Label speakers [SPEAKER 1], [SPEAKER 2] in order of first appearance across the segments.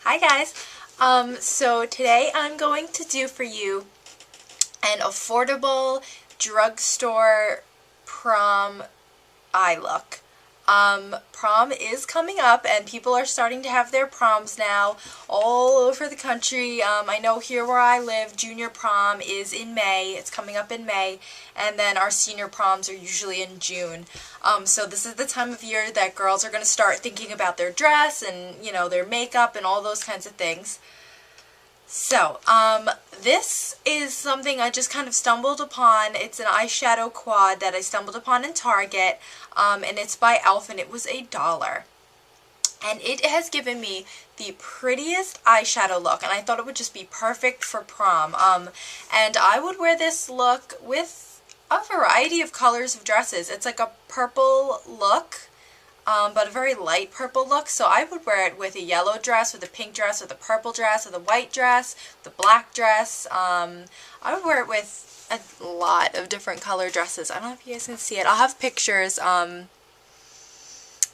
[SPEAKER 1] Hi guys. So today I'm going to do for you an affordable drugstore prom eye look. Prom is coming up and people are starting to have their proms now all over the country. I know here where I live, junior prom is in May. It's coming up in May, and then our senior proms are usually in June. So this is the time of year that girls are going to start thinking about their dress and, you know, their makeup and all those kinds of things. So, this is something I just kind of stumbled upon. It's an eyeshadow quad that I stumbled upon in Target, and it's by e.l.f. and it was $1. And it has given me the prettiest eyeshadow look, and I thought it would just be perfect for prom. And I would wear this look with a variety of colors of dresses. It's like a purple look. But a very light purple look, so I would wear it with a yellow dress, with a pink dress, with a purple dress, with a white dress, with a black dress. I would wear it with a lot of different color dresses. I don't know if you guys can see it. I'll have pictures.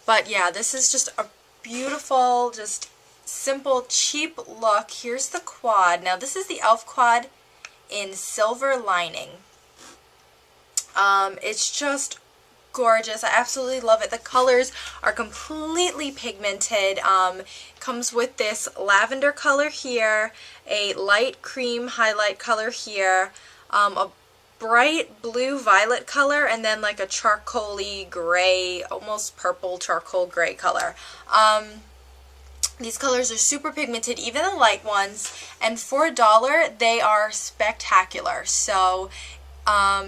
[SPEAKER 1] But yeah, this is just a beautiful, just simple, cheap look. Here's the quad. Now this is the e.l.f. quad in silver lining. It's just gorgeous. I absolutely love it. The colors are completely pigmented. Comes with this lavender color here, a light cream highlight color here, a bright blue violet color, and then like a charcoaly gray, almost purple charcoal gray color. These colors are super pigmented, even the light ones, and for $1 they are spectacular. So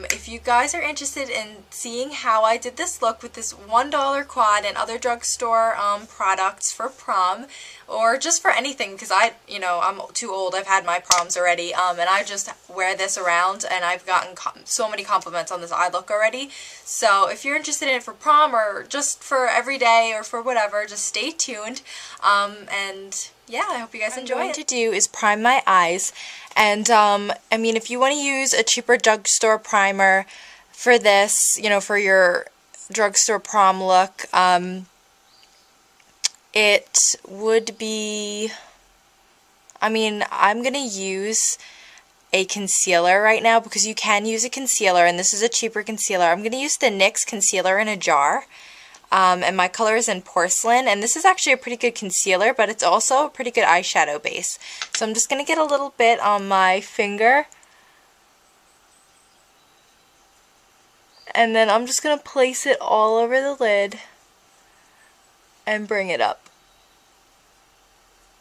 [SPEAKER 1] if you guys are interested in seeing how I did this look with this $1 quad and other drugstore products for prom, or just for anything, because I'm too old, I've had my proms already, and I just wear this around, and I've gotten so many compliments on this eye look already. So if you're interested in it for prom, or just for every day, or for whatever, just stay tuned, and yeah, I hope you guys enjoy it. What I'm going to do is prime my eyes, and I mean, if you want to use a cheaper drugstore primer for this, you know, for your drugstore prom look, it would be, I mean, I'm going to use a concealer right now because you can use a concealer, and this is a cheaper concealer. I'm going to use the NYX concealer in a jar. And my color is in Porcelain, and this is actually a pretty good concealer, but it's also a pretty good eyeshadow base. So I'm just going to get a little bit on my finger, and then I'm just going to place it all over the lid and bring it up.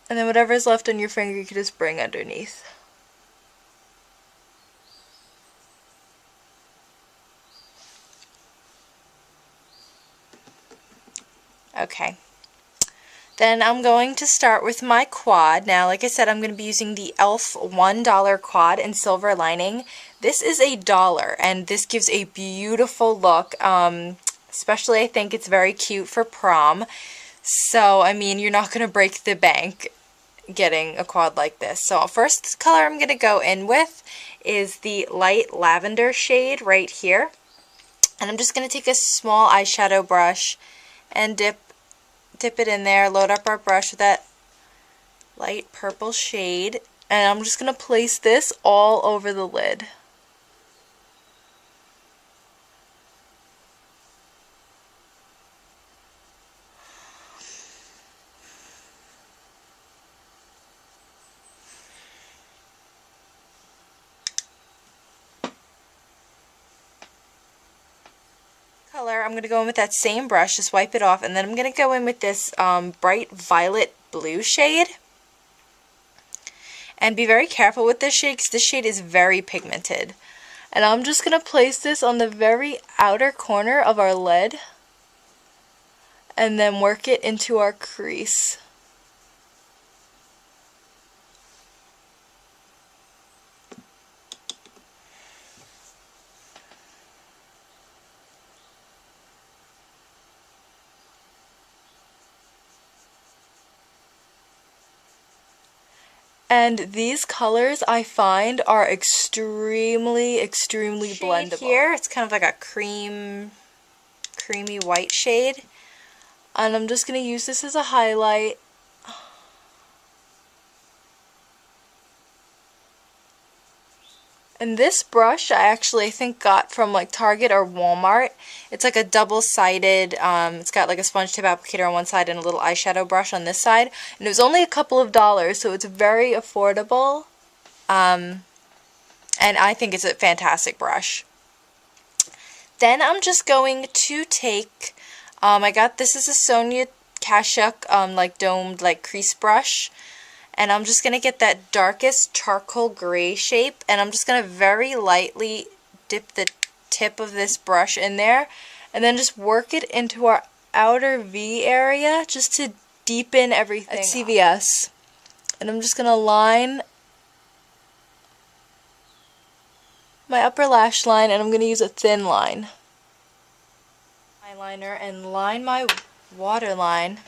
[SPEAKER 1] And then whatever's left on your finger you can just bring underneath. Okay, then I'm going to start with my quad. Now, like I said, I'm going to be using the e.l.f. $1 quad in silver lining. This is $1, and this gives a beautiful look. Especially, I think it's very cute for prom. So, I mean, you're not going to break the bank getting a quad like this. So, first color I'm going to go in with is the light lavender shade right here. And I'm just going to take a small eyeshadow brush and dip it in there, load up our brush with that light purple shade, and I'm just going to place this all over the lid. Color, I'm going to go in with that same brush, just wipe it off, and then I'm going to go in with this bright violet blue shade. And be very careful with this shade, because this shade is very pigmented. And I'm just going to place this on the very outer corner of our lid, and then work it into our crease. And these colors I find are extremely blendable. Here, it's kind of like a creamy white shade. And I'm just going to use this as a highlight. And this brush I think got from like Target or Walmart. It's like a double-sided, it's got like a sponge tip applicator on one side and a little eyeshadow brush on this side. And it was only a couple of dollars, so it's very affordable. And I think it's a fantastic brush. Then I'm just going to take, this is a Sonia Kashuk, like domed like crease brush. And I'm just going to get that darkest charcoal gray shape, and I'm just going to very lightly dip the tip of this brush in there, and then just work it into our outer V area just to deepen everything at CVS. And I'm just going to line my upper lash line, and I'm going to use a thin line eyeliner and line my waterline,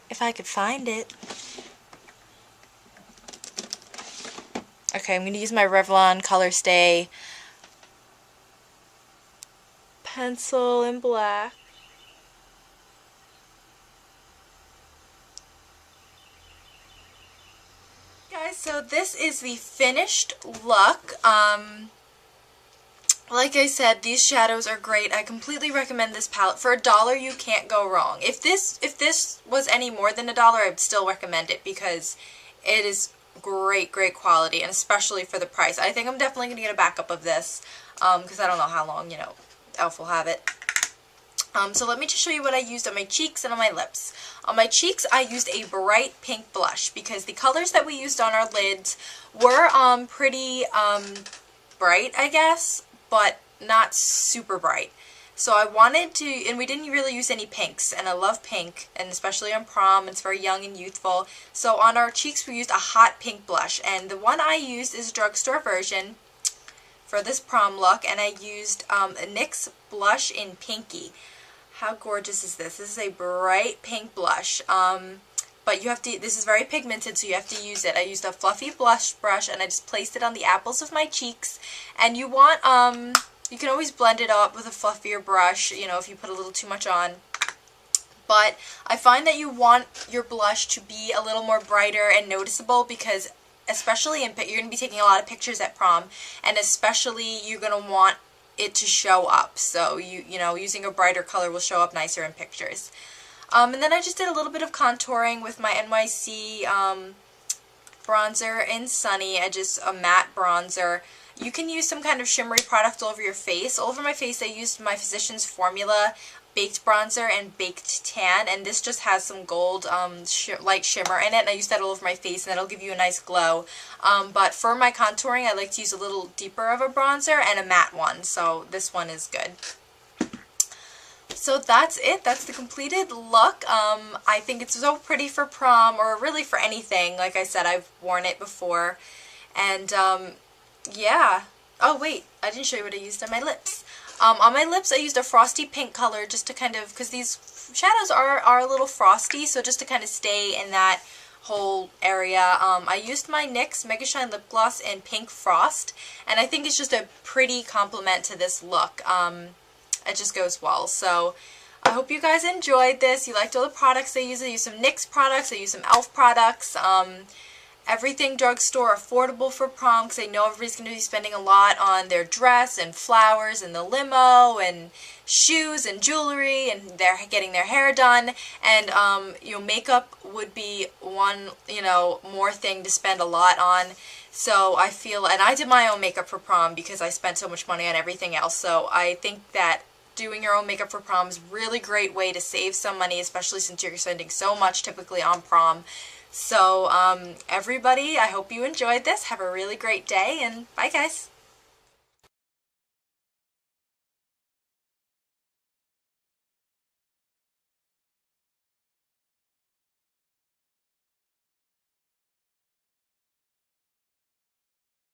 [SPEAKER 1] if I could find it. Okay, I'm going to use my Revlon Color Stay pencil in black. Guys, so this is the finished look. Like I said, these shadows are great. I completely recommend this palette. For $1, you can't go wrong. If this was any more than $1, I would still recommend it because it is great quality, and especially for the price. I think I'm definitely going to get a backup of this because I don't know how long, e.l.f. will have it. So let me just show you what I used on my cheeks and on my lips. On my cheeks, I used a bright pink blush because the colors that we used on our lids were pretty bright, I guess, but not super bright. So I wanted to, and we didn't really use any pinks, and I love pink, and especially on prom, it's very young and youthful. So on our cheeks we used a hot pink blush, and the one I used is a drugstore version for this prom look, and I used a NYX blush in Pinky. How gorgeous is this? This is a bright pink blush, but you have to, this is very pigmented, so you have to use it. I used a fluffy blush brush, and I just placed it on the apples of my cheeks, and you want, you can always blend it up with a fluffier brush, if you put a little too much on. But I find that you want your blush to be a little more brighter and noticeable because especially you're going to be taking a lot of pictures at prom, and especially you're going to want it to show up. So, using a brighter color will show up nicer in pictures. And then I just did a little bit of contouring with my NYC bronzer in Sunny. A matte bronzer. You can use some kind of shimmery product all over your face. All over my face I used my Physicians Formula Baked Bronzer and Baked Tan, and this just has some gold light shimmer in it, and I use that all over my face, and that'll give you a nice glow. But for my contouring, I like to use a little deeper of a bronzer and a matte one, so this one is good. So that's it. That's the completed look. I think it's so pretty for prom, or really for anything. Like I said, I've worn it before, and yeah. Oh wait, I didn't show you what I used on my lips. On my lips I used a frosty pink color just to kind of, because these shadows are a little frosty, so just to kind of stay in that whole area. I used my NYX Mega Shine Lip Gloss in Pink Frost, and I think it's just a pretty complement to this look. It just goes well. So I hope you guys enjoyed this. You liked all the products I used. I used some NYX products, I used some e.l.f. products. Everything drugstore, affordable for prom, because I know everybody's going to be spending a lot on their dress and flowers and the limo and shoes and jewelry, and they're getting their hair done, and makeup would be one more thing to spend a lot on. So I feel, and I did my own makeup for prom because I spent so much money on everything else, so I think that doing your own makeup for prom is a really great way to save some money, especially since you're spending so much typically on prom. So, everybody, I hope you enjoyed this. Have a really great day, and bye, guys.